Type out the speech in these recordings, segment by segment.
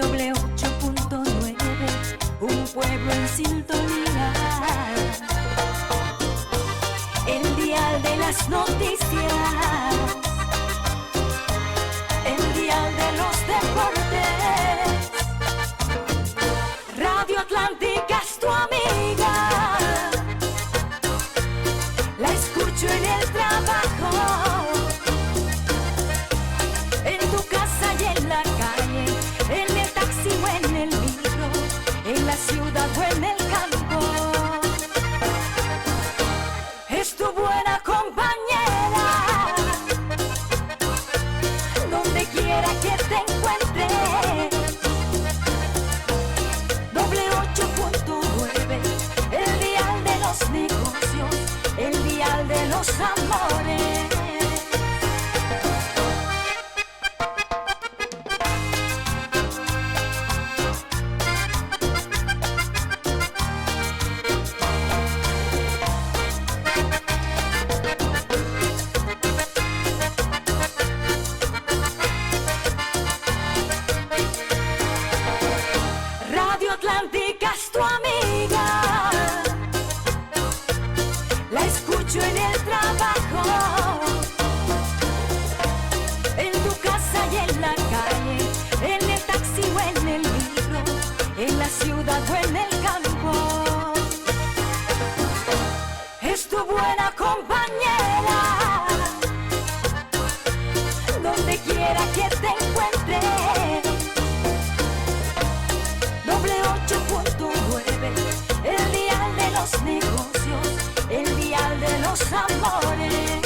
doble 8.9, un pueblo en sintonía. El dial de las noticias, el dial de los deportes. Radio Atlántica es tu amiga. La escucho en el trabajo, en tu casa y en la calle, en el taxi o en el micro, en la ciudad o en el campo. Es tu buena compañera, donde quiera que te encuentres. Doble 8.9, el dial de los negocios, el dial de los amores. Radio Atlántica es tu amiga. La escucho en el trabajo, en tu casa y en la calle, en el taxi o en el micro, en la ciudad o en el campo. Es tu buena compañera, donde quiera que te encuentres. Doble 8.9, el dial de los negocios, el dial de los amores.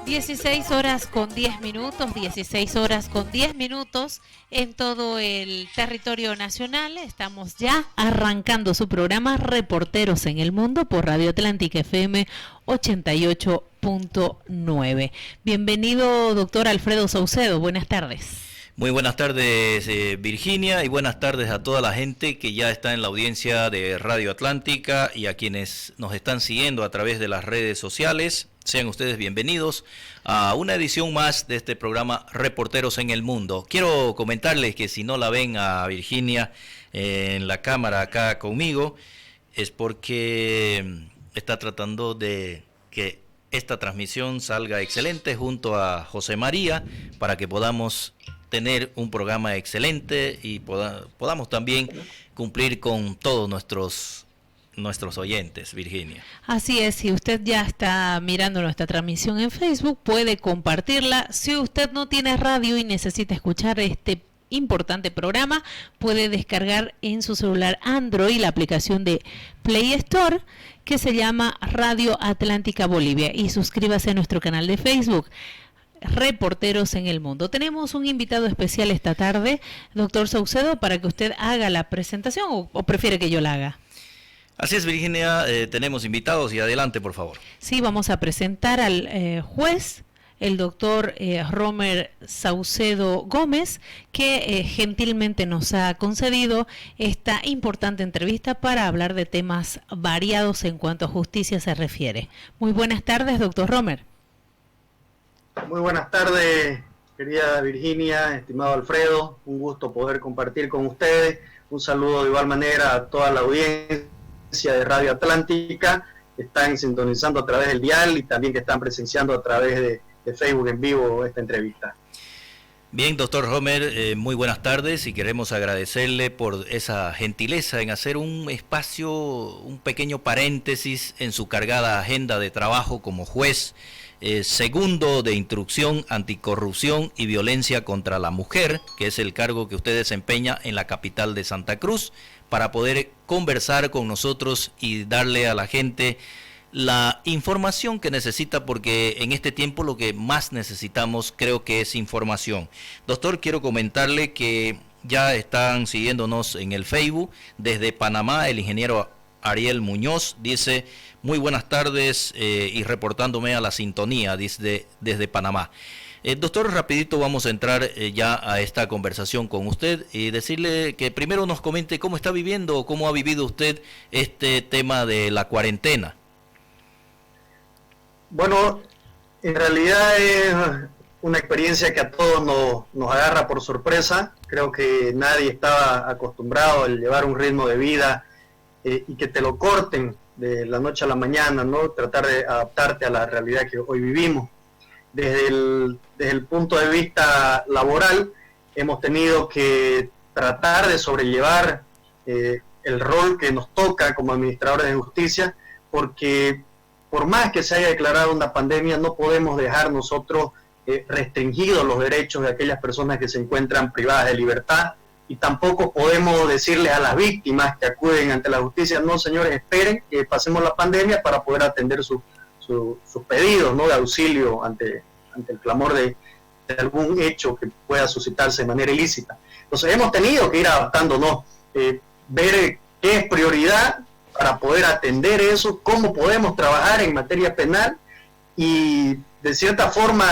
16 horas con 10 minutos, 16 horas con 10 minutos en todo el territorio nacional. Estamos ya arrancando su programa Reporteros en el Mundo por Radio Atlántica FM 88.9. Bienvenido, doctor Alfredo Saucedo. Buenas tardes. Muy buenas tardes, Virginia, y buenas tardes a toda la gente que ya está en la audiencia de Radio Atlántica y a quienes nos están siguiendo a través de las redes sociales. Sean ustedes bienvenidos a una edición más de este programa Reporteros en el Mundo. Quiero comentarles que si no la ven a Virginia en la cámara acá conmigo, es porque está tratando de que esta transmisión salga excelente junto a José María para que podamos tener un programa excelente y podamos también cumplir con todos nuestros oyentes, Virginia. Así es, si usted ya está mirando nuestra transmisión en Facebook, puede compartirla. Si usted no tiene radio y necesita escuchar este importante programa. Puede descargar en su celular Android la aplicación de Play Store que se llama Radio Atlántica Bolivia y suscríbase a nuestro canal de Facebook, Reporteros en el Mundo. Tenemos un invitado especial esta tarde, doctor Saucedo, para que usted haga la presentación o prefiere que yo la haga. Así es, Virginia, tenemos invitados y adelante, por favor. Sí, vamos a presentar al juez, el doctor Romer Saucedo Gómez, que gentilmente nos ha concedido esta importante entrevista para hablar de temas variados en cuanto a justicia se refiere. Muy buenas tardes, doctor Romer. Muy buenas tardes, querida Virginia, estimado Alfredo, un gusto poder compartir con ustedes. Un saludo de igual manera a toda la audiencia de Radio Atlántica, que están sintonizando a través del dial y también que están presenciando a través de Facebook en vivo esta entrevista. Bien, doctor Romer, muy buenas tardes y queremos agradecerle por esa gentileza en hacer un espacio, un pequeño paréntesis en su cargada agenda de trabajo como juez segundo de instrucción anticorrupción y violencia contra la mujer, que es el cargo que usted desempeña en la capital de Santa Cruz, para poder conversar con nosotros y darle a la gente la información que necesita, porque en este tiempo lo que más necesitamos creo que es información. Doctor, quiero comentarle que ya están siguiéndonos en el Facebook desde Panamá. El ingeniero Ariel Muñoz dice: muy buenas tardes y reportándome a la sintonía desde Panamá. Doctor, rapidito vamos a entrar ya a esta conversación con usted y decirle que primero nos comente cómo está viviendo o cómo ha vivido usted este tema de la cuarentena. Bueno, en realidad es una experiencia que a todos nos agarra por sorpresa. Creo que nadie estaba acostumbrado a llevar un ritmo de vida y que te lo corten de la noche a la mañana, ¿no? Tratar de adaptarte a la realidad que hoy vivimos. Desde el punto de vista laboral, hemos tenido que tratar de sobrellevar el rol que nos toca como administradores de justicia, porque por más que se haya declarado una pandemia, no podemos dejar nosotros restringidos los derechos de aquellas personas que se encuentran privadas de libertad, y tampoco podemos decirles a las víctimas que acuden ante la justicia: no, señores, esperen que pasemos la pandemia para poder atender sus pedidos, ¿no?, de auxilio ante el clamor de algún hecho que pueda suscitarse de manera ilícita. Entonces hemos tenido que ir adaptándonos, ver qué es prioridad para poder atender eso, cómo podemos trabajar en materia penal y de cierta forma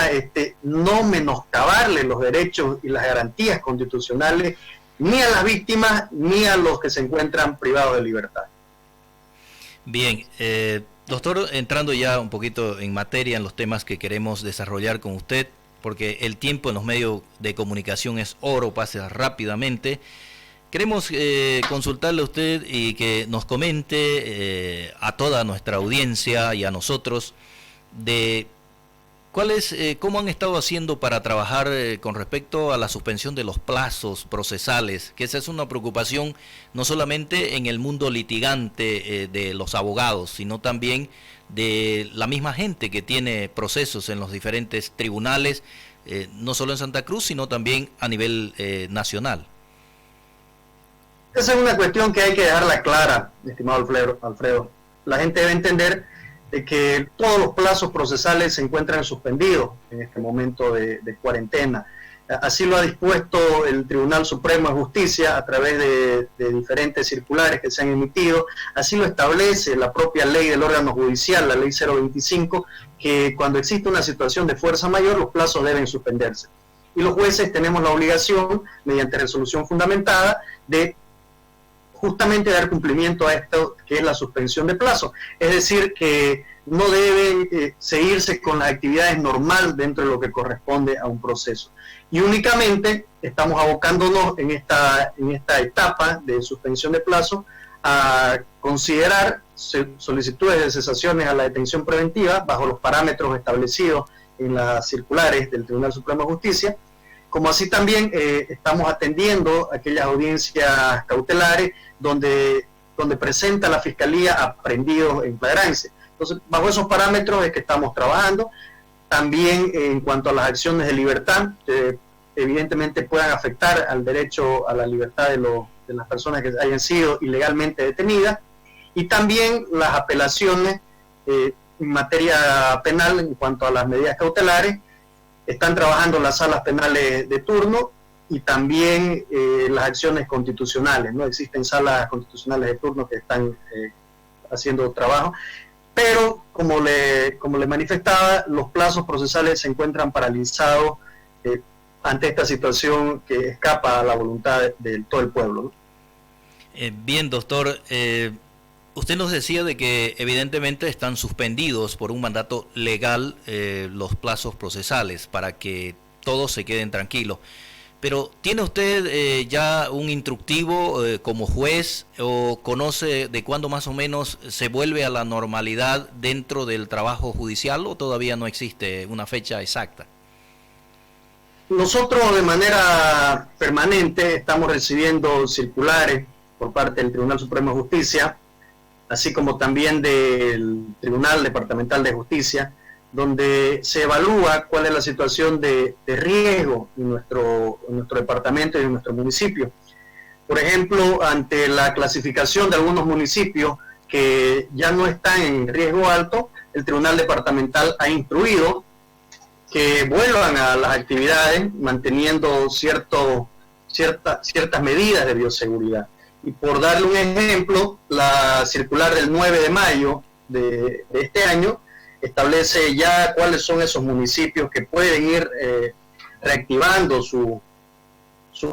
no menoscabarle los derechos y las garantías constitucionales ni a las víctimas ni a los que se encuentran privados de libertad. Bien, doctor, entrando ya un poquito en materia, en los temas que queremos desarrollar con usted, porque el tiempo en los medios de comunicación es oro, pasa rápidamente. Queremos consultarle a usted y que nos comente a toda nuestra audiencia y a nosotros de cómo han estado haciendo para trabajar con respecto a la suspensión de los plazos procesales, que esa es una preocupación no solamente en el mundo litigante de los abogados, sino también de la misma gente que tiene procesos en los diferentes tribunales, no solo en Santa Cruz, sino también a nivel nacional. Esa es una cuestión que hay que dejarla clara, estimado Alfredo. La gente debe entender de que todos los plazos procesales se encuentran suspendidos en este momento de cuarentena. Así lo ha dispuesto el Tribunal Supremo de Justicia a través de diferentes circulares que se han emitido. Así lo establece la propia ley del órgano judicial, la ley 025, que cuando existe una situación de fuerza mayor, los plazos deben suspenderse. Y los jueces tenemos la obligación, mediante resolución fundamentada, de justamente dar cumplimiento a esto que es la suspensión de plazo. Es decir, que no deben seguirse con las actividades normales dentro de lo que corresponde a un proceso. Y únicamente estamos abocándonos en esta etapa de suspensión de plazo a considerar solicitudes de cesaciones a la detención preventiva bajo los parámetros establecidos en las circulares del Tribunal Supremo de Justicia, como así también estamos atendiendo aquellas audiencias cautelares donde presenta la Fiscalía aprehendidos en flagrancia. Entonces, bajo esos parámetros es que estamos trabajando. También en cuanto a las acciones de libertad, evidentemente puedan afectar al derecho a la libertad de las personas que hayan sido ilegalmente detenidas, y también las apelaciones en materia penal en cuanto a las medidas cautelares. Están trabajando las salas penales de turno y también las acciones constitucionales, ¿no? Existen salas constitucionales de turno que están haciendo trabajo, pero como le manifestaba, los plazos procesales se encuentran paralizados ante esta situación que escapa a la voluntad de todo el pueblo, ¿no? Bien, doctor, usted nos decía de que evidentemente están suspendidos por un mandato legal los plazos procesales para que todos se queden tranquilos. Pero ¿tiene usted ya un instructivo como juez o conoce de cuándo más o menos se vuelve a la normalidad dentro del trabajo judicial, o todavía no existe una fecha exacta? Nosotros de manera permanente estamos recibiendo circulares por parte del Tribunal Supremo de Justicia, así como también del Tribunal Departamental de Justicia, donde se evalúa cuál es la situación de riesgo en nuestro departamento y en nuestro municipio. Por ejemplo, ante la clasificación de algunos municipios que ya no están en riesgo alto, el Tribunal Departamental ha instruido que vuelvan a las actividades manteniendo ciertas medidas de bioseguridad. Y por darle un ejemplo, la circular del 9 de mayo de este año establece ya cuáles son esos municipios que pueden ir reactivando sus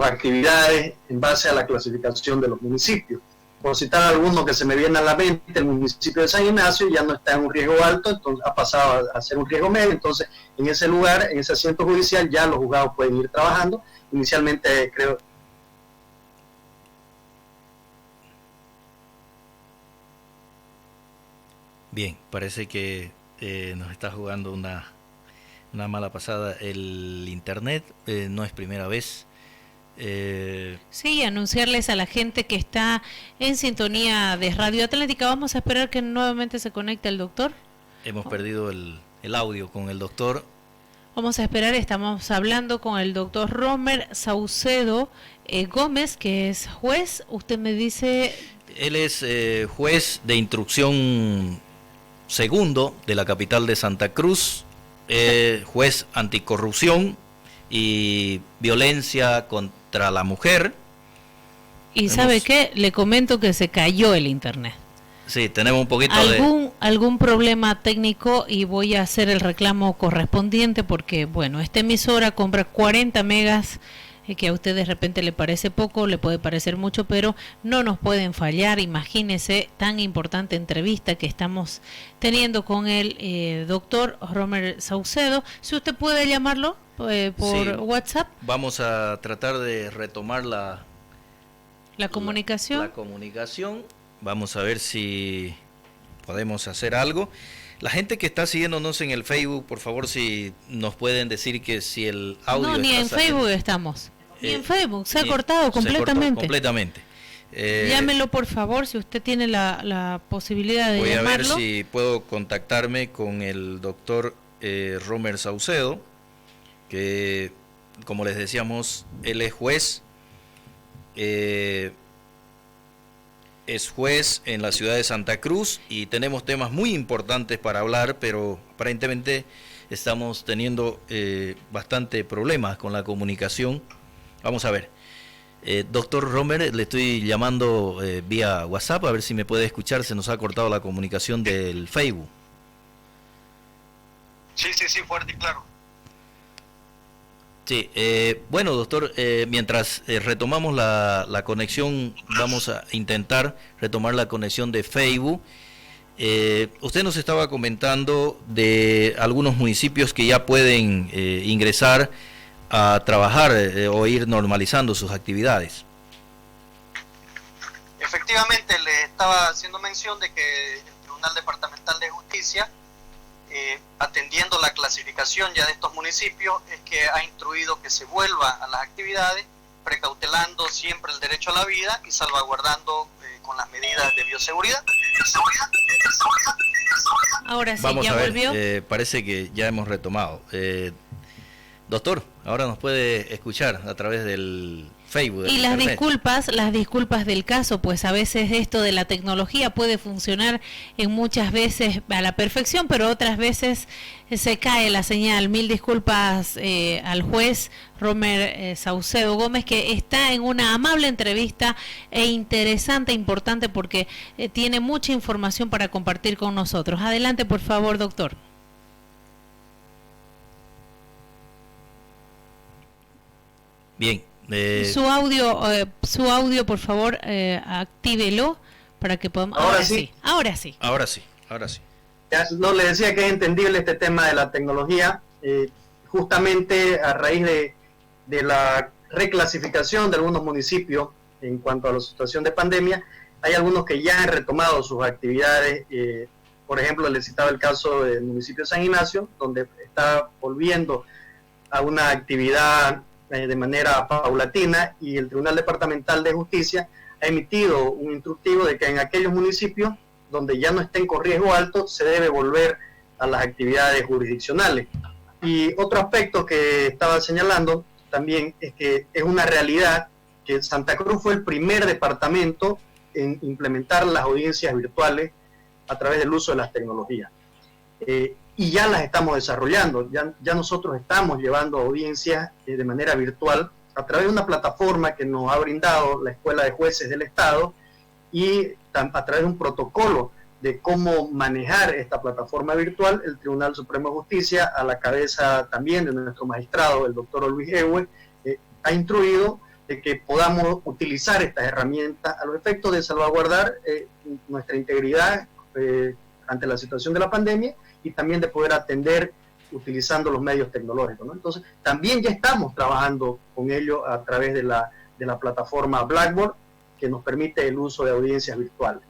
actividades en base a la clasificación de los municipios. Por citar algunos que se me viene a la mente, el municipio de San Ignacio ya no está en un riesgo alto, entonces ha pasado a ser un riesgo medio, entonces en ese lugar, en ese asiento judicial, ya los juzgados pueden ir trabajando. Inicialmente creo... Bien, parece que nos está jugando una mala pasada el internet, no es primera vez. Sí, anunciarles a la gente que está en sintonía de Radio Atlántica. Vamos a esperar que nuevamente se conecte el doctor. Hemos perdido el audio con el doctor. Vamos a esperar, estamos hablando con el doctor Romer Saucedo Gómez, que es juez. Usted me dice... Él es juez de instrucción segundo de la capital de Santa Cruz, juez anticorrupción y violencia contra la mujer. Y ¿sabe qué? Le comento que se cayó el internet. Sí, tenemos un poquito algún problema técnico y voy a hacer el reclamo correspondiente porque, bueno, esta emisora compra 40 megas, que a usted de repente le parece poco, le puede parecer mucho, pero no nos pueden fallar. Imagínese tan importante entrevista que estamos teniendo con el doctor Romer Saucedo. Si usted puede llamarlo por sí, WhatsApp. Vamos a tratar de retomar la comunicación. La comunicación. Vamos a ver si podemos hacer algo. La gente que está siguiéndonos en el Facebook, por favor, si nos pueden decir que si el audio... No, ni en Facebook estamos. Ni en Facebook, se ha cortado completamente. Se cortó completamente. Llámelo, por favor, si usted tiene la posibilidad de llamarlo. Voy a ver si puedo contactarme con el doctor Romer Saucedo, que, como les decíamos, él es juez. Es juez en la ciudad de Santa Cruz y tenemos temas muy importantes para hablar, pero aparentemente estamos teniendo bastante problemas con la comunicación. Vamos a ver. Doctor Romer, le estoy llamando vía WhatsApp, a ver si me puede escuchar. Se nos ha cortado la comunicación del Facebook. Sí, fuerte y claro. Sí, bueno, doctor, mientras retomamos la conexión, vamos a intentar retomar la conexión de Facebook. Usted nos estaba comentando de algunos municipios que ya pueden ingresar a trabajar o ir normalizando sus actividades. Efectivamente, le estaba haciendo mención de que el Tribunal Departamental de Justicia, atendiendo la clasificación ya de estos municipios, es que ha instruido que se vuelva a las actividades, precautelando siempre el derecho a la vida y salvaguardando con las medidas de bioseguridad. Ahora sí, vamos ya a ver, volvió. Parece que ya hemos retomado. Doctor, ahora nos puede escuchar a través del Facebook. Y las disculpas del caso, pues a veces esto de la tecnología puede funcionar en muchas veces a la perfección, pero otras veces se cae la señal. Mil disculpas al juez Romer Saucedo Gómez, que está en una amable entrevista e interesante, importante, porque tiene mucha información para compartir con nosotros. Adelante, por favor, doctor. Bien. Su audio, por favor, actívelo para que podamos... Ahora sí. Ahora sí. Ya, no, le decía que es entendible este tema de la tecnología, justamente a raíz de la reclasificación de algunos municipios en cuanto a la situación de pandemia. Hay algunos que ya han retomado sus actividades, por ejemplo, les citaba el caso del municipio de San Ignacio, donde está volviendo a una actividad de manera paulatina, y el Tribunal Departamental de Justicia ha emitido un instructivo de que en aquellos municipios donde ya no estén con riesgo alto se debe volver a las actividades jurisdiccionales. Y otro aspecto que estaba señalando también es que es una realidad que Santa Cruz fue el primer departamento en implementar las audiencias virtuales a través del uso de las tecnologías. Y ya las estamos desarrollando, ya nosotros estamos llevando audiencias de manera virtual a través de una plataforma que nos ha brindado la Escuela de Jueces del Estado, y a través de un protocolo de cómo manejar esta plataforma virtual. El Tribunal Supremo de Justicia, a la cabeza también de nuestro magistrado, el doctor Luis Ewe, ha instruido de que podamos utilizar estas herramientas a los efectos de salvaguardar nuestra integridad ante la situación de la pandemia, y también de poder atender utilizando los medios tecnológicos, ¿no? Entonces, también ya estamos trabajando con ello a través de la plataforma Blackboard, que nos permite el uso de audiencias virtuales.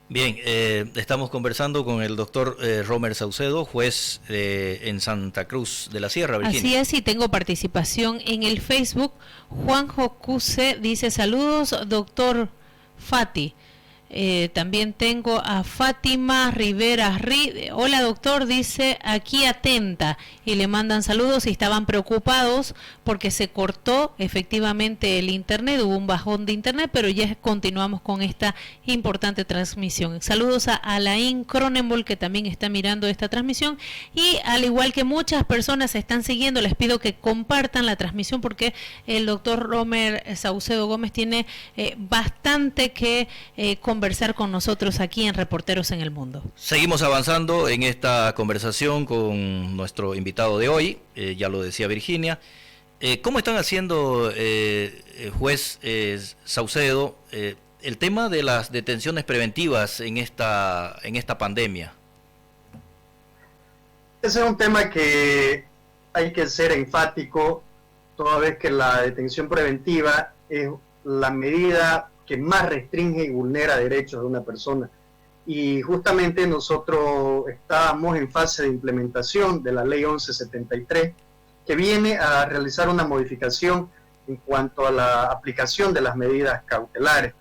Bien, estamos conversando con el doctor Romer Saucedo, juez en Santa Cruz de la Sierra, Virginia. Así es, y tengo participación en el Facebook. Juanjo Cuse dice: saludos, doctor Fati. También tengo a Fátima Rivera hola doctor, dice aquí atenta, y le mandan saludos, y estaban preocupados porque se cortó efectivamente el internet, hubo un bajón de internet, pero ya continuamos con esta importante transmisión. Saludos a Alain Cronenbol, que también está mirando esta transmisión, y al igual que muchas personas están siguiendo, les pido que compartan la transmisión, porque el doctor Romer Saucedo Gómez tiene bastante que conversar con nosotros aquí en Reporteros en el Mundo. Seguimos avanzando en esta conversación con nuestro invitado de hoy, ya lo decía Virginia. ¿Cómo están haciendo, juez Saucedo, el tema de las detenciones preventivas en esta pandemia? Ese es un tema que hay que ser enfático, toda vez que la detención preventiva es la medida que más restringe y vulnera derechos de una persona. Y justamente nosotros estábamos en fase de implementación de la Ley 1173, que viene a realizar una modificación en cuanto a la aplicación de las medidas cautelares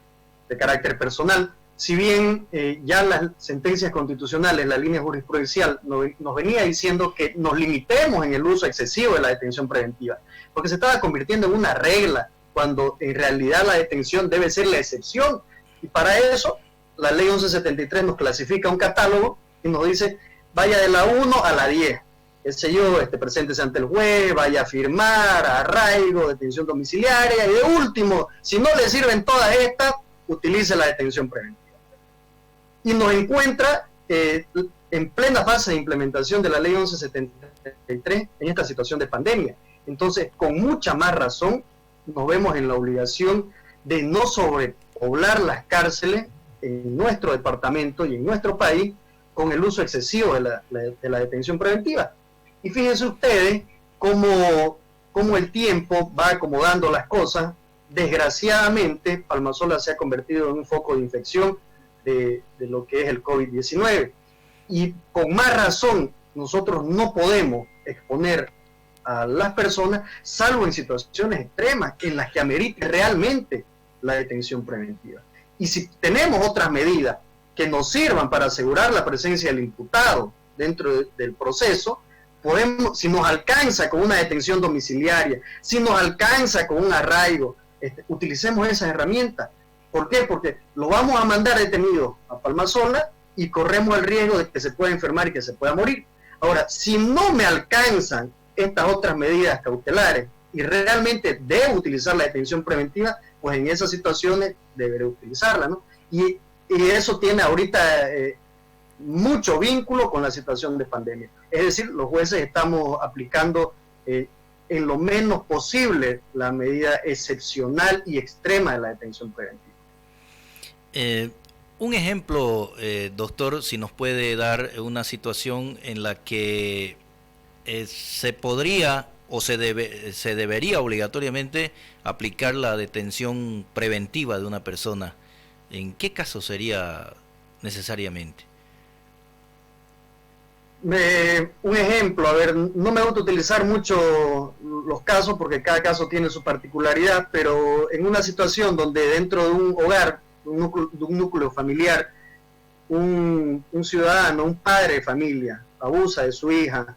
de carácter personal. Si bien ya las sentencias constitucionales, la línea jurisprudencial nos venía diciendo que nos limitemos en el uso excesivo de la detención preventiva, porque se estaba convirtiendo en una regla, cuando en realidad la detención debe ser la excepción. Y para eso la Ley 1173 nos clasifica un catálogo y nos dice: vaya de la 1 a la 10, preséntese ante el juez, vaya a firmar, arraigo, detención domiciliaria, y de último, si no le sirven todas estas, utilice la detención preventiva. Y nos encuentra en plena fase de implementación de la Ley 1173 en esta situación de pandemia. Entonces, con mucha más razón, nos vemos en la obligación de no sobrepoblar las cárceles en nuestro departamento y en nuestro país con el uso excesivo de la detención preventiva. Y fíjense ustedes cómo el tiempo va acomodando las cosas. Desgraciadamente, Palmasola se ha convertido en un foco de infección de lo que es el COVID-19. Y con más razón, nosotros no podemos exponer a las personas, salvo en situaciones extremas en las que amerite realmente la detención preventiva. Y si tenemos otras medidas que nos sirvan para asegurar la presencia del imputado dentro del proceso, si nos alcanza con una detención domiciliaria, si nos alcanza con un arraigo, utilicemos esas herramientas. ¿Por qué? Porque lo vamos a mandar detenido a Palmasola y corremos el riesgo de que se pueda enfermar y que se pueda morir. Ahora, si no me alcanzan estas otras medidas cautelares y realmente debo utilizar la detención preventiva, pues en esas situaciones deberé utilizarla, ¿no? Y eso tiene ahorita mucho vínculo con la situación de pandemia. Es decir, los jueces estamos aplicando en lo menos posible la medida excepcional y extrema de la detención preventiva. Un ejemplo, doctor, si nos puede dar una situación en la que se podría o se debería obligatoriamente aplicar la detención preventiva de una persona. ¿En qué caso sería necesariamente? Un ejemplo, a ver, no me gusta utilizar mucho los casos porque cada caso tiene su particularidad, pero en una situación donde dentro de un hogar, de un núcleo familiar, un ciudadano, un padre de familia, abusa de su hija,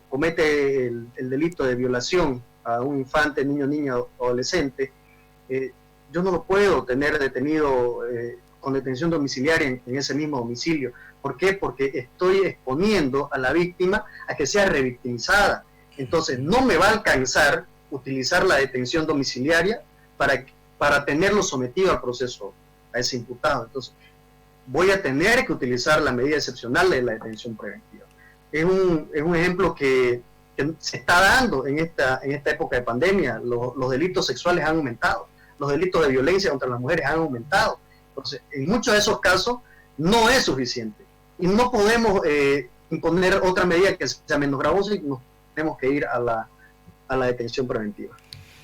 comete el delito de violación a un infante, niño, niña, adolescente, yo no lo puedo tener detenido con detención domiciliaria en ese mismo domicilio. ¿Por qué? Porque estoy exponiendo a la víctima a que sea revictimizada. Entonces no me va a alcanzar utilizar la detención domiciliaria para tenerlo sometido al proceso, a ese imputado. Entonces voy a tener que utilizar la medida excepcional de la detención preventiva. Es un ejemplo que se está dando en esta época de pandemia. Los delitos sexuales han aumentado, los delitos de violencia contra las mujeres han aumentado. Entonces, en muchos de esos casos no es suficiente y no podemos imponer otra medida que sea menos gravosa y nos tenemos que ir a la detención preventiva.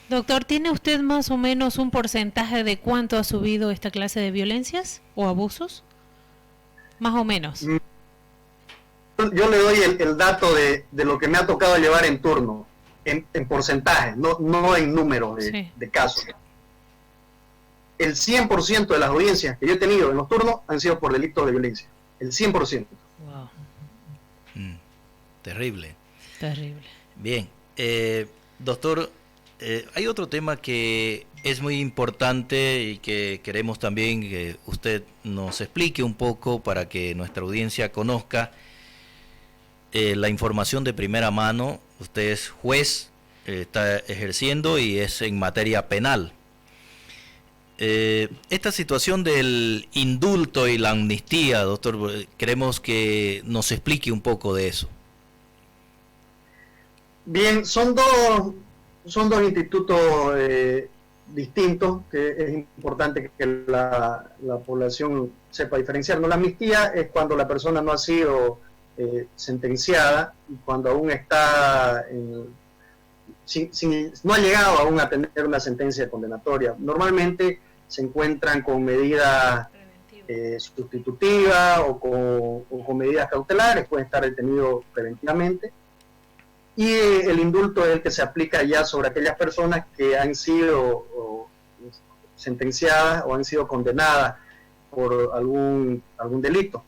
Doctor, ¿tiene usted más o menos un porcentaje de cuánto ha subido esta clase de violencias o abusos? Más o menos. Yo le doy el dato de lo que me ha tocado llevar en turno, en porcentaje, no en números de casos. El 100% de las audiencias que yo he tenido en los turnos han sido por delitos de violencia. El 100%. Wow. Terrible. Terrible. Bien. Doctor, hay otro tema que es muy importante y que queremos también que usted nos explique un poco para que nuestra audiencia conozca la información de primera mano. Usted es juez, está ejerciendo y es en materia penal. Esta situación del indulto y la amnistía, doctor, queremos que nos explique un poco de eso. Bien, son dos institutos distintos que es importante que la población sepa diferenciar. ¿No? La amnistía es cuando la persona no ha sido sentenciada y cuando aún está no ha llegado aún a tener una sentencia condenatoria. Normalmente se encuentran con medidas sustitutivas o con medidas cautelares, pueden estar detenidos preventivamente. Y el indulto es el que se aplica ya sobre aquellas personas que han sido sentenciadas o han sido condenadas por algún delito.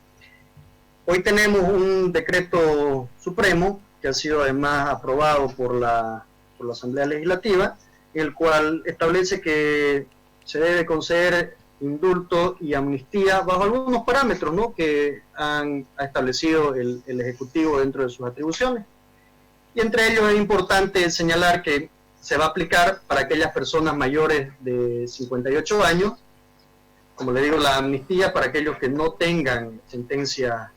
Hoy tenemos un decreto supremo que ha sido además aprobado por la Asamblea Legislativa, el cual establece que se debe conceder indulto y amnistía bajo algunos parámetros, ¿no?, que ha establecido el Ejecutivo dentro de sus atribuciones. Y entre ellos es importante señalar que se va a aplicar para aquellas personas mayores de 58 años, como le digo, la amnistía para aquellos que no tengan sentencia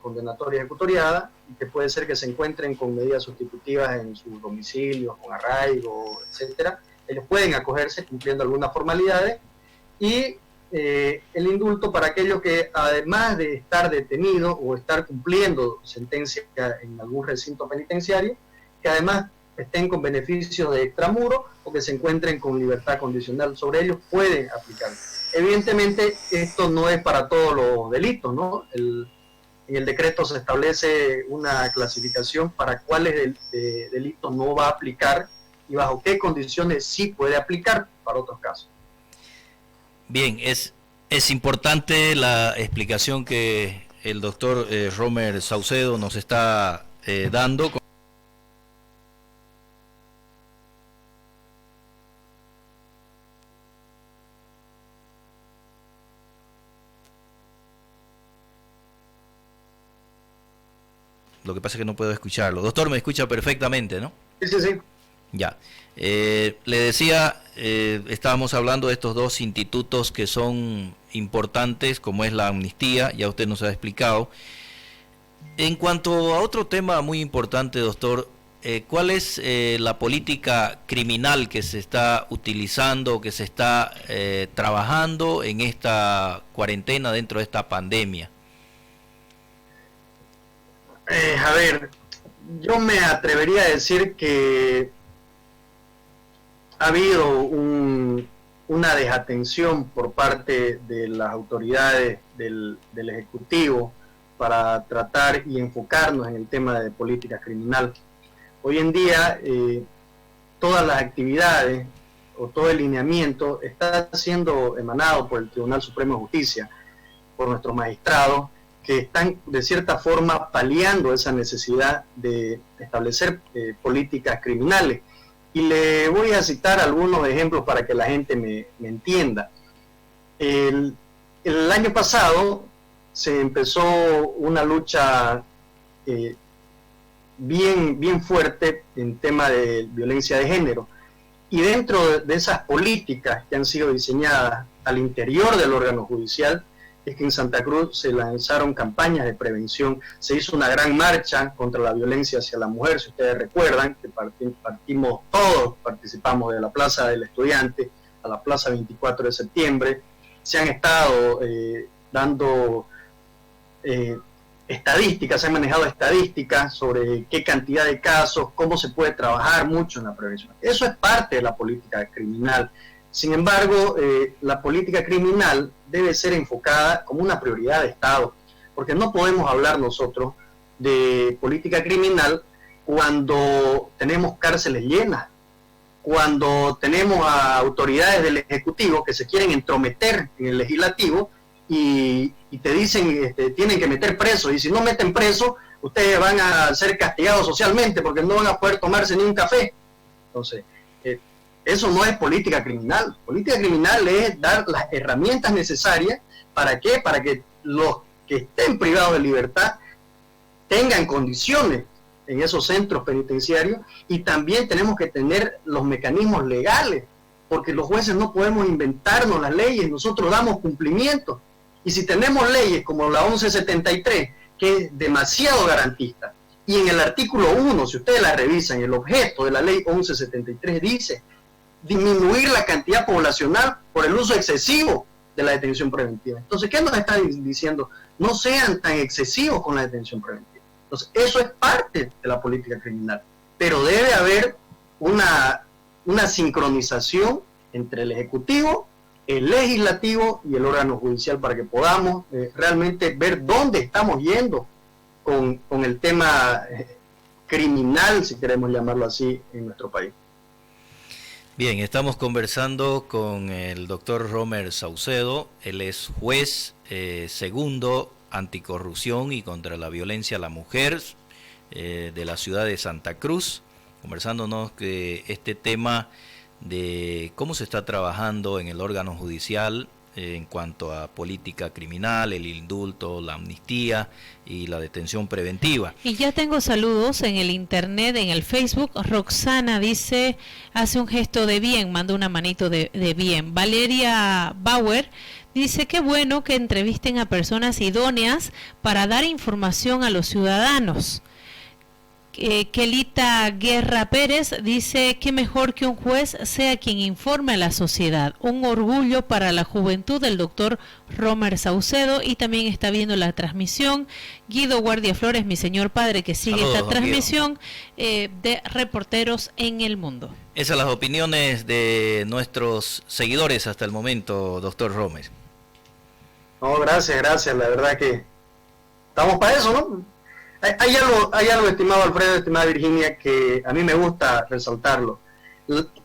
condenatoria ejecutoriada y que puede ser que se encuentren con medidas sustitutivas en sus domicilios, con arraigo, etcétera. Ellos pueden acogerse cumpliendo algunas formalidades, y el indulto para aquellos que, además de estar detenidos o estar cumpliendo sentencia en algún recinto penitenciario, que además estén con beneficios de extramuro o que se encuentren con libertad condicional, sobre ellos pueden aplicar. Evidentemente esto no es para todos los delitos, ¿no? En el decreto se establece una clasificación para cuáles delitos no va a aplicar y bajo qué condiciones sí puede aplicar para otros casos. Bien, es importante la explicación que el doctor Romer Saucedo nos está dando. Lo que pasa es que no puedo escucharlo. Doctor, me escucha perfectamente, ¿no? Sí. Ya. Le decía, estábamos hablando de estos dos institutos que son importantes, como es la amnistía, ya usted nos ha explicado. En cuanto a otro tema muy importante, doctor, ¿cuál es la política criminal que se está utilizando, que se está trabajando en esta cuarentena, dentro de esta pandemia? A ver, yo me atrevería a decir que ha habido una desatención por parte de las autoridades del Ejecutivo para tratar y enfocarnos en el tema de política criminal. Hoy en día todas las actividades o todo el lineamiento está siendo emanado por el Tribunal Supremo de Justicia, por nuestros magistrados, que están de cierta forma paliando esa necesidad de establecer políticas criminales. Y le voy a citar algunos ejemplos para que la gente me entienda. El año pasado se empezó una lucha bien fuerte en tema de violencia de género. Y dentro de esas políticas que han sido diseñadas al interior del órgano judicial, es que en Santa Cruz se lanzaron campañas de prevención, se hizo una gran marcha contra la violencia hacia la mujer, si ustedes recuerdan, que partimos todos, participamos de la Plaza del Estudiante a la Plaza 24 de septiembre, se han estado dando estadísticas, se han manejado estadísticas sobre qué cantidad de casos, cómo se puede trabajar mucho en la prevención. Eso es parte de la política criminal. Sin embargo, la política criminal debe ser enfocada como una prioridad de Estado, porque no podemos hablar nosotros de política criminal cuando tenemos cárceles llenas, cuando tenemos a autoridades del Ejecutivo que se quieren entrometer en el Legislativo y te dicen tienen que meter presos, y si no meten presos, ustedes van a ser castigados socialmente porque no van a poder tomarse ni un café. Entonces, eso no es política criminal. Política criminal es dar las herramientas necesarias. ¿Para qué? Para que los que estén privados de libertad tengan condiciones en esos centros penitenciarios, y también tenemos que tener los mecanismos legales, porque los jueces no podemos inventarnos las leyes, nosotros damos cumplimiento. Y si tenemos leyes como la 1173, que es demasiado garantista, y en el artículo 1, si ustedes la revisan, el objeto de la ley 1173 dice disminuir la cantidad poblacional por el uso excesivo de la detención preventiva. Entonces, ¿qué nos están diciendo? No sean tan excesivos con la detención preventiva. Entonces, eso es parte de la política criminal, pero debe haber una sincronización entre el Ejecutivo, el Legislativo y el órgano judicial para que podamos realmente ver dónde estamos yendo con el tema criminal, si queremos llamarlo así, en nuestro país. Bien, estamos conversando con el doctor Romer Saucedo. Él es juez segundo anticorrupción y contra la violencia a la mujer de la ciudad de Santa Cruz, conversándonos de este tema de cómo se está trabajando en el órgano judicial en cuanto a política criminal, el indulto, la amnistía y la detención preventiva. Y ya tengo saludos en el internet, en el Facebook. Roxana dice, hace un gesto de bien, manda una manito de bien. Valeria Bauer dice, qué bueno que entrevisten a personas idóneas para dar información a los ciudadanos. Kelita Guerra Pérez dice que mejor que un juez sea quien informe a la sociedad. Un orgullo para la juventud del doctor Romer Saucedo, y también está viendo la transmisión Guido Guardia Flores, mi señor padre, que sigue esta transmisión de Reporteros en el Mundo. Esas son las opiniones de nuestros seguidores hasta el momento, doctor Romer. No, gracias, la verdad que estamos para eso, ¿no? Hay algo, estimado Alfredo, estimada Virginia, que a mí me gusta resaltarlo.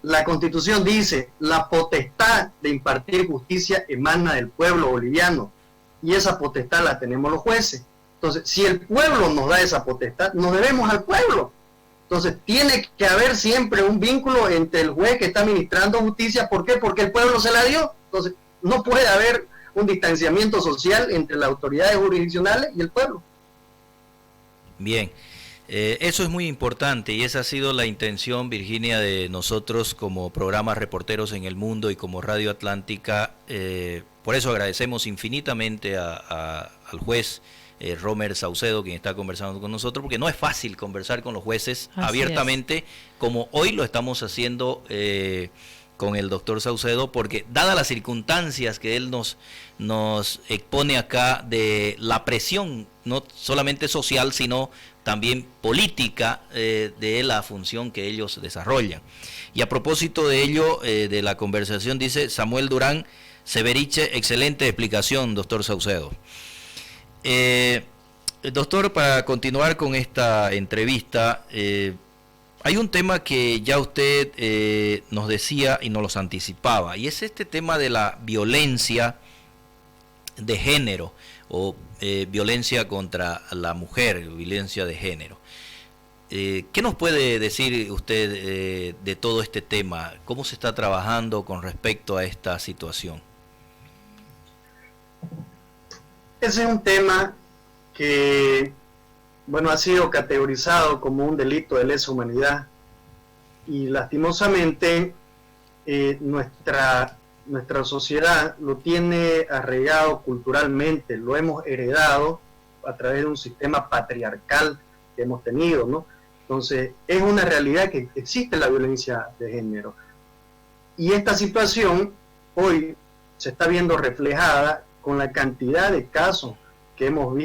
La Constitución dice, la potestad de impartir justicia emana del pueblo boliviano, y esa potestad la tenemos los jueces. Entonces, si el pueblo nos da esa potestad, nos debemos al pueblo. Entonces, tiene que haber siempre un vínculo entre el juez que está administrando justicia. ¿Por qué? Porque el pueblo se la dio. Entonces, no puede haber un distanciamiento social entre las autoridades jurisdiccionales y el pueblo. Bien. Eso es muy importante y esa ha sido la intención, Virginia, de nosotros como programa Reporteros en el Mundo y como Radio Atlántica. Por eso agradecemos infinitamente al juez Romer Saucedo, quien está conversando con nosotros, porque no es fácil conversar con los jueces abiertamente, como hoy lo estamos haciendo con el doctor Saucedo, porque dadas las circunstancias que él nos expone acá de la presión, no solamente social, sino también política de la función que ellos desarrollan. Y a propósito de ello, de la conversación, dice Samuel Durán Severiche, excelente explicación, doctor Saucedo. Doctor, para continuar con esta entrevista, hay un tema que ya usted nos decía y nos los anticipaba, y es este tema de la violencia de género o violencia contra la mujer, violencia de género. ¿Qué nos puede decir usted de todo este tema? ¿Cómo se está trabajando con respecto a esta situación? Ese es un tema que, bueno, ha sido categorizado como un delito de lesa humanidad y lastimosamente nuestra sociedad lo tiene arraigado culturalmente, lo hemos heredado a través de un sistema patriarcal que hemos tenido, ¿no? Entonces, es una realidad que existe la violencia de género. Y esta situación hoy se está viendo reflejada con la cantidad de casos que hemos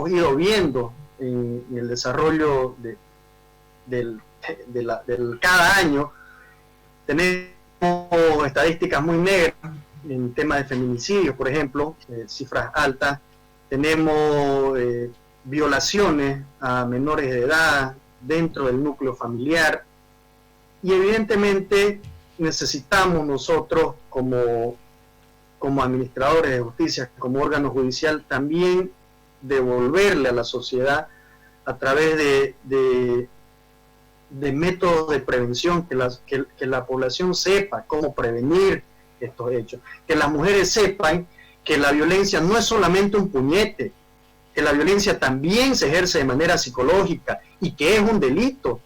ido viendo en el desarrollo del cada año. Tenemos estadísticas muy negras en temas de feminicidios, por ejemplo, cifras altas. Tenemos violaciones a menores de edad dentro del núcleo familiar, y evidentemente necesitamos nosotros como administradores de justicia, como órgano judicial, también devolverle a la sociedad a través de métodos de prevención, que la población sepa cómo prevenir estos hechos, que las mujeres sepan que la violencia no es solamente un puñete, que la violencia también se ejerce de manera psicológica y que es un delito,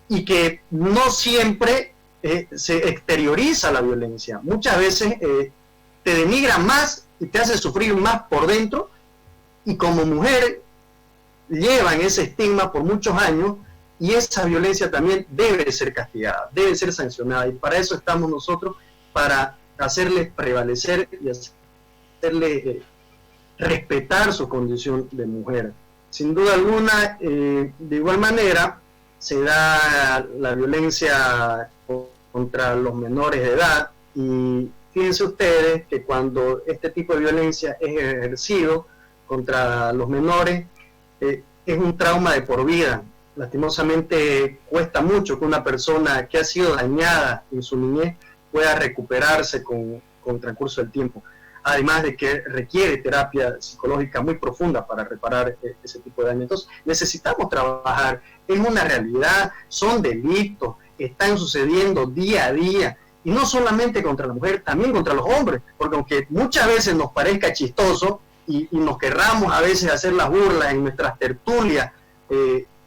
y que no siempre se exterioriza la violencia. Muchas veces te denigra más y te hace sufrir más por dentro, y como mujer llevan ese estigma por muchos años, y esa violencia también debe ser castigada, debe ser sancionada, y para eso estamos nosotros, para hacerles prevalecer y hacerles respetar su condición de mujer. Sin duda alguna, de igual manera, se da la violencia contra los menores de edad, y fíjense ustedes que cuando este tipo de violencia es ejercido contra los menores, es un trauma de por vida. Lastimosamente cuesta mucho que una persona que ha sido dañada en su niñez pueda recuperarse con el transcurso del tiempo. Además de que requiere terapia psicológica muy profunda para reparar ese tipo de daño. Entonces necesitamos trabajar, es una realidad, son delitos, están sucediendo día a día, y no solamente contra la mujer, también contra los hombres, porque aunque muchas veces nos parezca chistoso y nos querramos a veces hacer las burlas en nuestras tertulias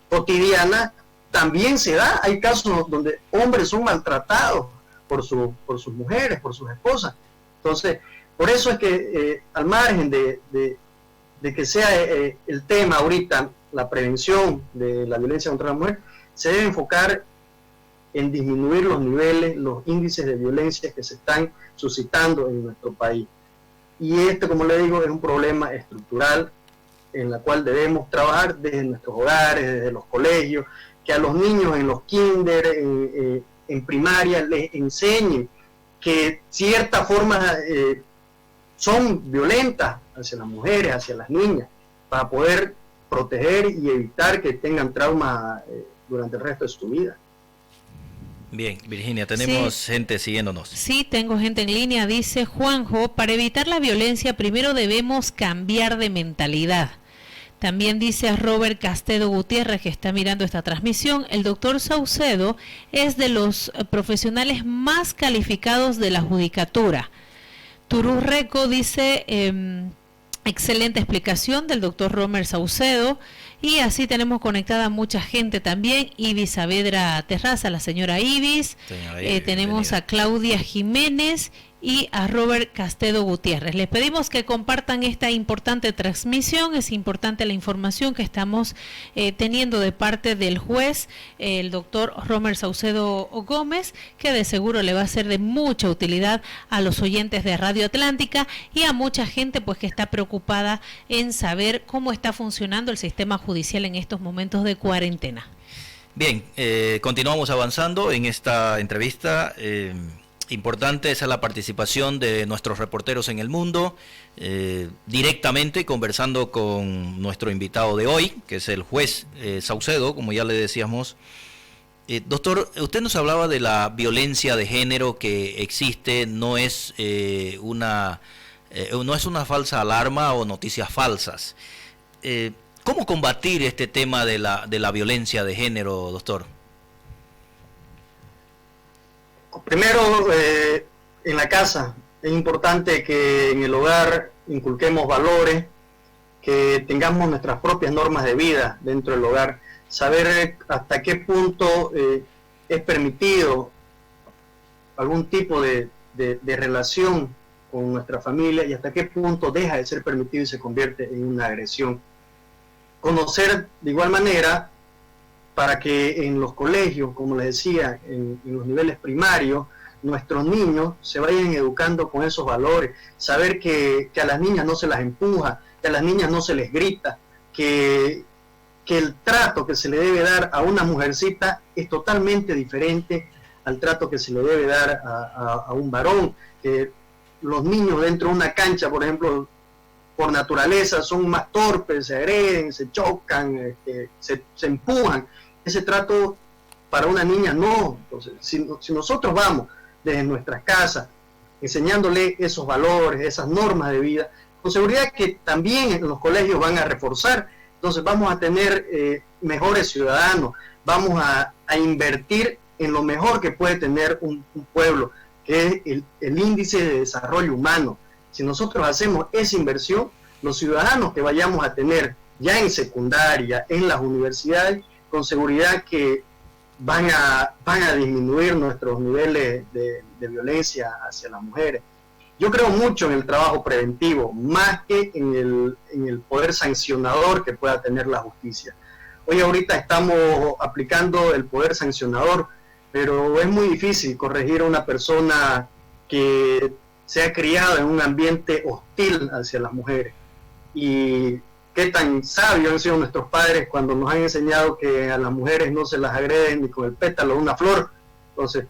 cotidianas, también se da, hay casos donde hombres son maltratados por sus mujeres, por sus esposas. Entonces, por eso es que al margen de que sea el tema ahorita, la prevención de la violencia contra la mujer, se debe enfocar en disminuir los niveles, los índices de violencia que se están suscitando en nuestro país. Y este, como le digo, es un problema estructural en la cual debemos trabajar desde nuestros hogares, desde los colegios, que a los niños en los kinder, en primaria, les enseñen que ciertas formas son violentas hacia las mujeres, hacia las niñas, para poder proteger y evitar que tengan trauma durante el resto de su vida. Bien, Virginia, tenemos gente siguiéndonos. Sí, tengo gente en línea. Dice Juanjo, para evitar la violencia primero debemos cambiar de mentalidad. También dice Robert Castedo Gutiérrez, que está mirando esta transmisión, el doctor Saucedo es de los profesionales más calificados de la judicatura. Tururreco dice, Excelente explicación del doctor Romer Saucedo. Y así tenemos conectada mucha gente también. Ibis Saavedra Terraza, la señora Ibis. Tenemos bienvenida a Claudia Jiménez y a Robert Castedo Gutiérrez. Les pedimos que compartan esta importante transmisión. Es importante la información que estamos teniendo de parte del juez, el doctor Romer Saucedo Gómez, que de seguro le va a ser de mucha utilidad a los oyentes de Radio Atlántica y a mucha gente pues que está preocupada en saber cómo está funcionando el sistema judicial en estos momentos de cuarentena. Bien, continuamos avanzando en esta entrevista. Importante, esa es la participación de nuestros reporteros en el mundo, directamente conversando con nuestro invitado de hoy, que es el juez Saucedo, como ya le decíamos. Doctor, usted nos hablaba de la violencia de género que existe, no es una falsa alarma o noticias falsas. ¿Cómo combatir este tema de la violencia de género, doctor? Primero, en la casa, es importante que en el hogar inculquemos valores, que tengamos nuestras propias normas de vida dentro del hogar, saber hasta qué punto es permitido algún tipo de relación con nuestra familia y hasta qué punto deja de ser permitido y se convierte en una agresión. Conocer de igual manera para que en los colegios, como les decía, en los niveles primarios, nuestros niños se vayan educando con esos valores, saber que a las niñas no se las empuja, que a las niñas no se les grita, que el trato que se le debe dar a una mujercita es totalmente diferente al trato que se le debe dar a un varón, que los niños dentro de una cancha, por ejemplo, por naturaleza son más torpes, se agreden, se chocan, se empujan. Ese trato para una niña no. Entonces, si nosotros vamos desde nuestras casas enseñándole esos valores, esas normas de vida, con seguridad que también en los colegios van a reforzar. Entonces vamos a tener mejores ciudadanos, vamos a invertir en lo mejor que puede tener un pueblo, que es el índice de desarrollo humano. Si nosotros hacemos esa inversión, los ciudadanos que vayamos a tener ya en secundaria, en las universidades, con seguridad que van a disminuir nuestros niveles de violencia hacia las mujeres. Yo creo mucho en el trabajo preventivo, más que en el poder sancionador que pueda tener la justicia. Hoy ahorita estamos aplicando el poder sancionador, pero es muy difícil corregir a una persona que se ha criado en un ambiente hostil hacia las mujeres. Y qué tan sabios han sido nuestros padres cuando nos han enseñado que a las mujeres no se las agreden ni con el pétalo de una flor. Entonces,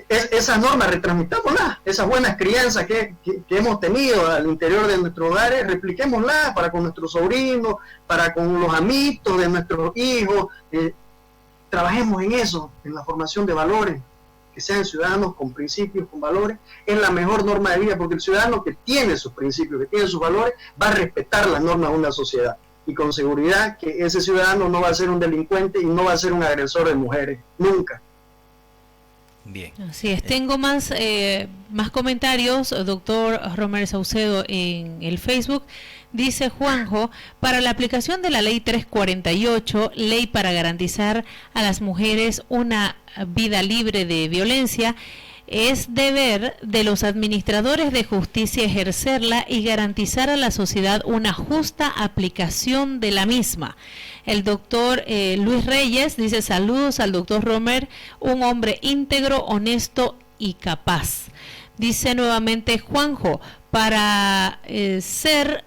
esas normas retransmitámoslas, esas buenas crianzas que hemos tenido al interior de nuestros hogares, repliquémoslas para con nuestros sobrinos, para con los amitos de nuestros hijos. Trabajemos en eso, en la formación de valores, que sean ciudadanos con principios, con valores. Es la mejor norma de vida, porque el ciudadano que tiene sus principios, que tiene sus valores, va a respetar las normas de una sociedad, y con seguridad que ese ciudadano no va a ser un delincuente y no va a ser un agresor de mujeres, nunca. Bien. Así es, tengo más comentarios, doctor Romer Saucedo, en el Facebook. Dice Juanjo, para la aplicación de la ley 348, ley para garantizar a las mujeres una vida libre de violencia, es deber de los administradores de justicia ejercerla y garantizar a la sociedad una justa aplicación de la misma. El doctor Luis Reyes dice, saludos al doctor Romer, un hombre íntegro, honesto y capaz. Dice nuevamente Juanjo, para ser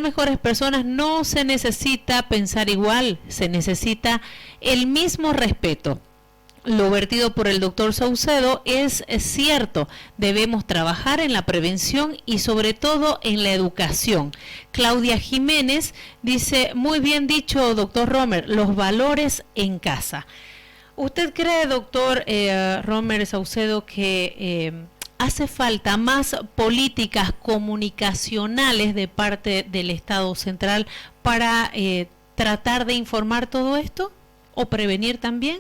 mejores personas no se necesita pensar igual, se necesita el mismo respeto. Lo vertido por el doctor Saucedo es cierto, debemos trabajar en la prevención y sobre todo en la educación. Claudia Jiménez dice, muy bien dicho, doctor Romer, los valores en casa. ¿Usted cree, doctor Romer Saucedo, que hace falta más políticas comunicacionales de parte del Estado central para tratar de informar todo esto o prevenir también?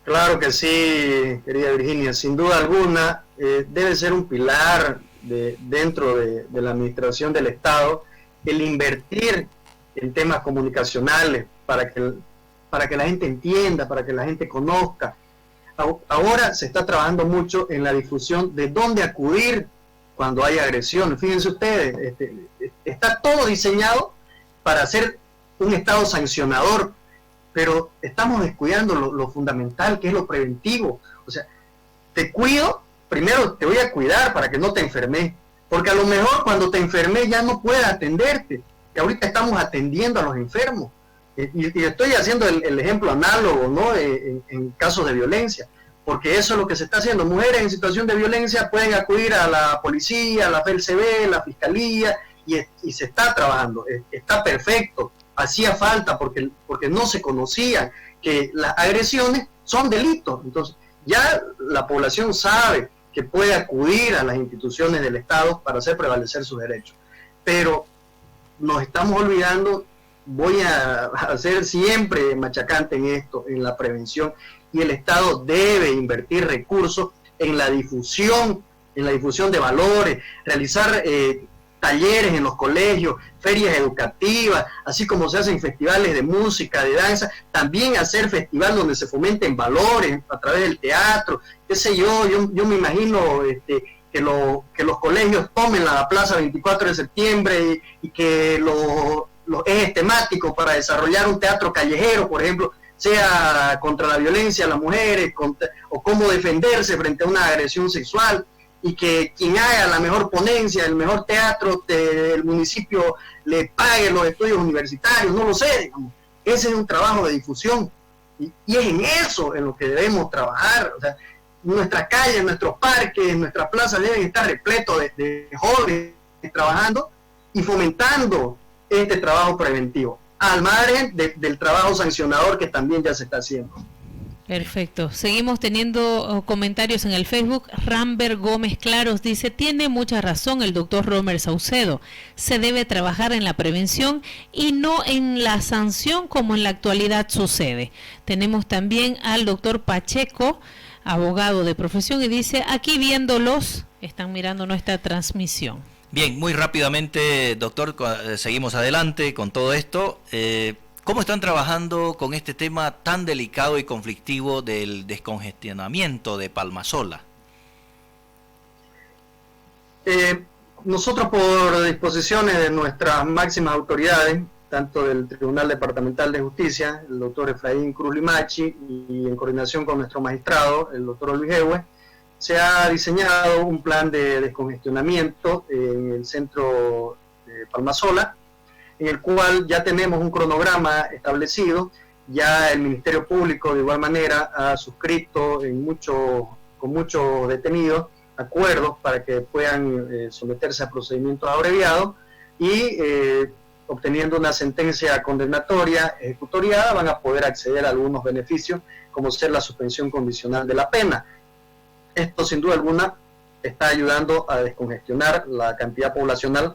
Claro que sí, querida Virginia, sin duda alguna, debe ser un pilar dentro de la administración del Estado, el invertir en temas comunicacionales para que la gente entienda, para que la gente conozca. Ahora se está trabajando mucho en la difusión de dónde acudir cuando hay agresión. Fíjense ustedes, está todo diseñado para ser un Estado sancionador, pero estamos descuidando lo fundamental, que es lo preventivo. O sea, te cuido, primero te voy a cuidar para que no te enfermes, porque a lo mejor cuando te enfermes ya no puedes atenderte, y ahorita estamos atendiendo a los enfermos, y estoy haciendo el ejemplo análogo, ¿no? En casos de violencia, porque eso es lo que se está haciendo. Mujeres en situación de violencia pueden acudir a la policía, a la FELCB, la fiscalía, y se está trabajando, está perfecto. Hacía falta porque no se conocía que las agresiones son delitos. Entonces ya la población sabe que puede acudir a las instituciones del Estado para hacer prevalecer sus derechos, pero nos estamos olvidando. Voy a ser siempre machacante en esto, en la prevención, y el Estado debe invertir recursos en la difusión de valores, realizar talleres en los colegios, ferias educativas, así como se hacen festivales de música, de danza, también hacer festivales donde se fomenten valores a través del teatro, qué sé yo me imagino que los colegios tomen la plaza 24 de septiembre y que los ejes temáticos para desarrollar un teatro callejero, por ejemplo, sea contra la violencia a las mujeres, o cómo defenderse frente a una agresión sexual, y que quien haga la mejor ponencia, el mejor teatro del municipio le pague los estudios universitarios, no lo sé, digamos. Ese es un trabajo de difusión, y es en eso en lo que debemos trabajar. O sea, nuestras calles, nuestros parques, nuestras plazas deben estar repletos de jóvenes trabajando y fomentando este trabajo preventivo, al margen del trabajo sancionador que también ya se está haciendo. Perfecto. Seguimos teniendo comentarios en el Facebook. Rambert Gómez Claros dice: tiene mucha razón el doctor Romer Saucedo. Se debe trabajar en la prevención y no en la sanción como en la actualidad sucede. Tenemos también al doctor Pacheco, abogado de profesión, y dice: aquí viéndolos, están mirando nuestra transmisión. Bien, muy rápidamente, doctor, seguimos adelante con todo esto. ¿Cómo están trabajando con este tema tan delicado y conflictivo del descongestionamiento de Palmasola? Nosotros, por disposiciones de nuestras máximas autoridades, tanto del Tribunal Departamental de Justicia, el doctor Efraín Cruz Limachi, y en coordinación con nuestro magistrado, el doctor Olvihehue, se ha diseñado un plan de descongestionamiento en el centro de Palmasola, en el cual ya tenemos un cronograma establecido. Ya el Ministerio Público de igual manera ha suscrito con muchos detenidos acuerdos para que puedan someterse a procedimientos abreviados, y obteniendo una sentencia condenatoria ejecutoriada van a poder acceder a algunos beneficios, como ser la suspensión condicional de la pena. Esto sin duda alguna está ayudando a descongestionar la cantidad poblacional,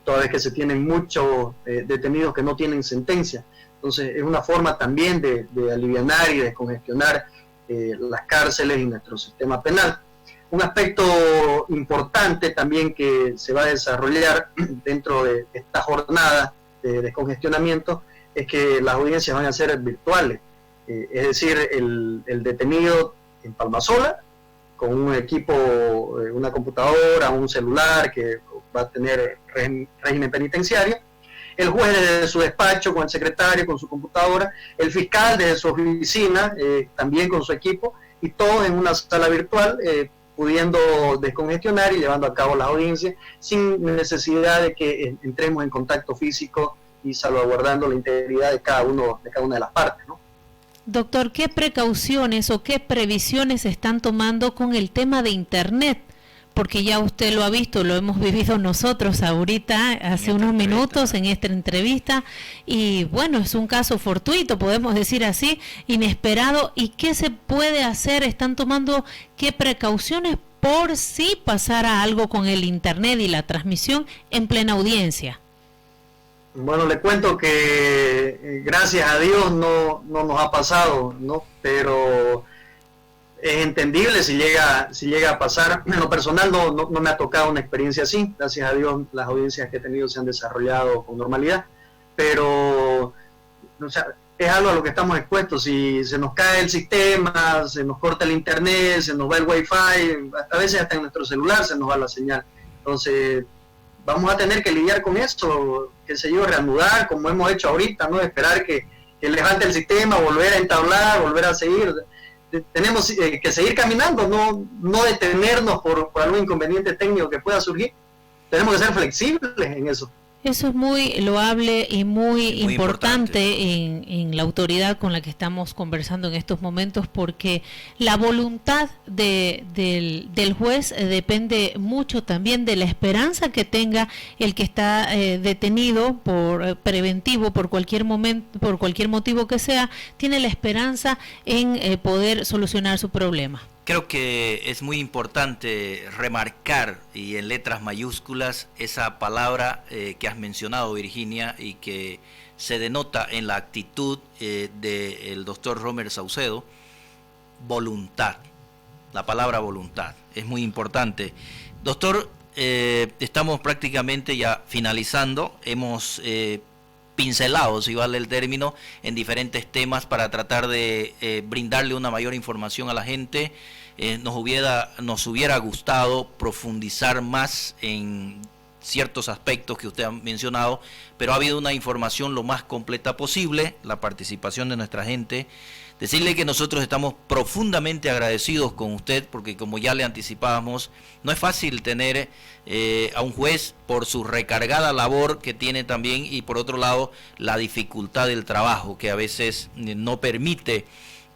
toda vez que se tienen muchos detenidos que no tienen sentencia. Entonces es una forma también de alivianar y descongestionar las cárceles y nuestro sistema penal. Un aspecto importante también que se va a desarrollar dentro de esta jornada de descongestionamiento es que las audiencias van a ser virtuales, es decir, el detenido en Palmasola, con un equipo, una computadora, un celular que va a tener régimen penitenciario, el juez desde su despacho con el secretario, con su computadora, el fiscal desde su oficina, también con su equipo, y todos en una sala virtual, pudiendo descongestionar y llevando a cabo las audiencias sin necesidad de que entremos en contacto físico y salvaguardando la integridad de cada una de las partes, ¿no? Doctor, ¿qué precauciones o qué previsiones están tomando con el tema de Internet? Porque ya usted lo ha visto, lo hemos vivido nosotros ahorita, hace unos minutos en esta entrevista, y bueno, es un caso fortuito, podemos decir así, inesperado. ¿Y qué se puede hacer? ¿Están tomando qué precauciones por si pasara algo con el Internet y la transmisión en plena audiencia? Bueno, le cuento que gracias a Dios no nos ha pasado, ¿no? Pero es entendible si llega a pasar. En lo personal no me ha tocado una experiencia así, gracias a Dios las audiencias que he tenido se han desarrollado con normalidad, pero o sea, es algo a lo que estamos expuestos. Si se nos cae el sistema, se nos corta el internet, se nos va el wifi, a veces hasta en nuestro celular se nos va la señal. Entonces vamos a tener que lidiar con esto, qué sé yo, reanudar como hemos hecho ahorita, ¿no? Esperar que levante el sistema, volver a entablar, volver a seguir. Tenemos que seguir caminando, no detenernos por algún inconveniente técnico que pueda surgir. Tenemos que ser flexibles en eso. Eso es muy loable y muy importante en la autoridad con la que estamos conversando en estos momentos, porque la voluntad del juez depende mucho también de la esperanza que tenga el que está detenido por preventivo, por cualquier momento, por cualquier motivo que sea, tiene la esperanza en poder solucionar su problema. Creo que es muy importante remarcar, y en letras mayúsculas, esa palabra que has mencionado, Virginia, y que se denota en la actitud del doctor Romer Saucedo: voluntad. La palabra voluntad es muy importante. Doctor, estamos prácticamente ya finalizando. Hemos pincelado, si vale el término, en diferentes temas para tratar de brindarle una mayor información a la gente. Nos hubiera gustado profundizar más en ciertos aspectos que usted ha mencionado, pero ha habido una información lo más completa posible, la participación de nuestra gente. Decirle que nosotros estamos profundamente agradecidos con usted, porque como ya le anticipábamos, no es fácil tener a un juez por su recargada labor que tiene también, y por otro lado la dificultad del trabajo que a veces no permite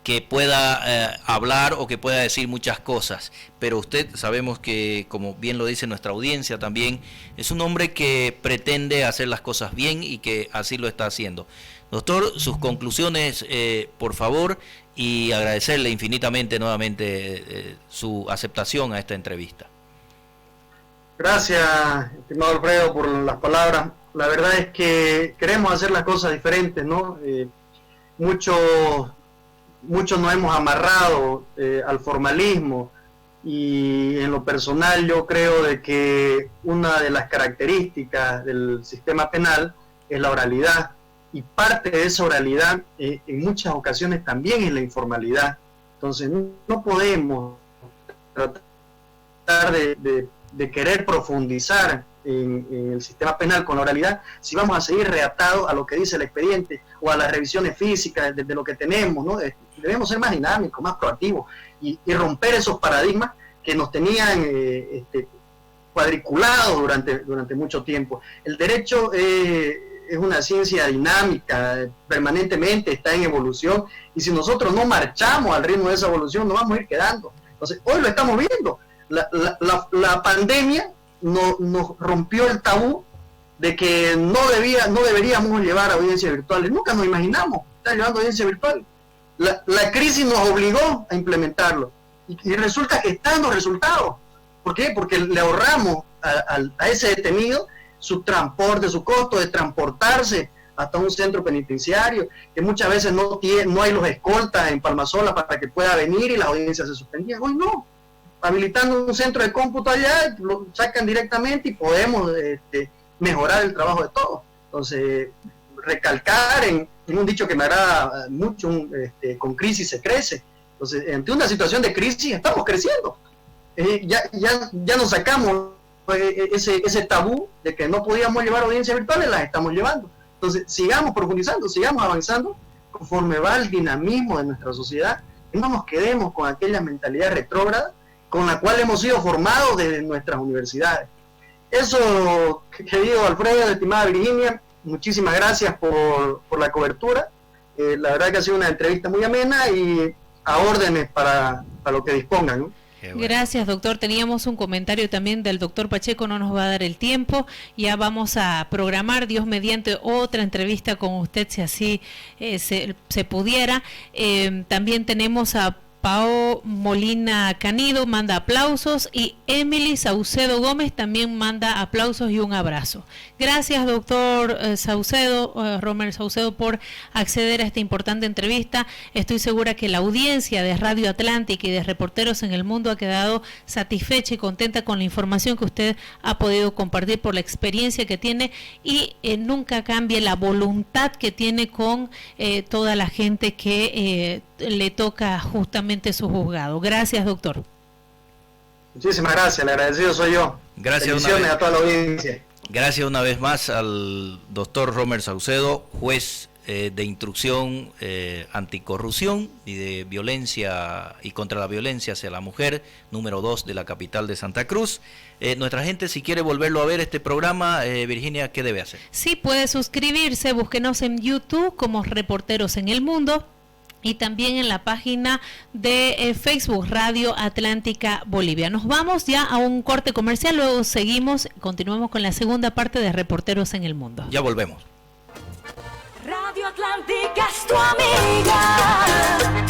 que pueda hablar o que pueda decir muchas cosas. Pero usted, sabemos que, como bien lo dice nuestra audiencia también, es un hombre que pretende hacer las cosas bien y que así lo está haciendo. Doctor, sus conclusiones, por favor, y agradecerle infinitamente nuevamente su aceptación a esta entrevista. Gracias, estimado Alfredo, por las palabras. La verdad es que queremos hacer las cosas diferentes, ¿no? Muchos nos hemos amarrado al formalismo, y en lo personal yo creo de que una de las características del sistema penal es la oralidad, y parte de esa oralidad en muchas ocasiones también es la informalidad. Entonces no podemos tratar de querer profundizar en el sistema penal con la oralidad si vamos a seguir reatados a lo que dice el expediente o a las revisiones físicas de lo que tenemos, ¿no? Debemos ser más dinámicos, más proactivos, y romper esos paradigmas que nos tenían cuadriculados durante mucho tiempo. El derecho es una ciencia dinámica, permanentemente está en evolución, y si nosotros no marchamos al ritmo de esa evolución, nos vamos a ir quedando. Entonces, hoy lo estamos viendo. La pandemia nos rompió el tabú de que no deberíamos llevar audiencias virtuales. Nunca nos imaginamos estar llevando audiencias virtuales. La crisis nos obligó a implementarlo, y resulta que están los resultados. ¿Por qué? Porque le ahorramos a ese detenido su transporte, su costo de transportarse hasta un centro penitenciario, que muchas veces no hay los escoltas en Palmasola para que pueda venir, y las audiencias se suspendían. Hoy no, habilitando un centro de cómputo allá, lo sacan directamente y podemos mejorar el trabajo de todos. Entonces, recalcar en un dicho que me agrada mucho, con crisis se crece. Entonces, ante una situación de crisis estamos creciendo. Ya nos sacamos ese tabú de que no podíamos llevar audiencias virtuales, las estamos llevando. Entonces, sigamos profundizando, sigamos avanzando conforme va el dinamismo de nuestra sociedad, y no nos quedemos con aquella mentalidad retrógrada con la cual hemos sido formados desde nuestras universidades. Eso, querido Alfredo, estimada Virginia, muchísimas gracias por la cobertura. La verdad que ha sido una entrevista muy amena, y a órdenes para lo que dispongan, ¿no? Bueno. Gracias, doctor. Teníamos un comentario también del doctor Pacheco, no nos va a dar el tiempo. Ya vamos a programar, Dios mediante, otra entrevista con usted, si así se pudiera. También tenemos a Pao Molina Canido manda aplausos y Emily Saucedo Gómez también manda aplausos y un abrazo. Gracias, doctor Saucedo, Romer Saucedo, por acceder a esta importante entrevista. Estoy segura que la audiencia de Radio Atlántica y de Reporteros en el Mundo ha quedado satisfecha y contenta con la información que usted ha podido compartir por la experiencia que tiene y nunca cambie la voluntad que tiene con toda la gente que le toca justamente su juzgado. Gracias, doctor. Muchísimas gracias, el agradecido soy yo. Gracias a toda la audiencia. Gracias una vez más al doctor Romer Saucedo, juez de instrucción anticorrupción y de violencia y contra la violencia hacia la mujer, número 2 de la capital de Santa Cruz. Nuestra gente, si quiere volverlo a ver este programa, Virginia, ¿qué debe hacer? Sí, puede suscribirse, búsquenos en YouTube como Reporteros en el Mundo y también en la página de Facebook Radio Atlántica Bolivia. Nos vamos ya a un corte comercial, luego continuamos con la segunda parte de Reporteros en el Mundo. Ya volvemos. Radio Atlántica es tu amiga.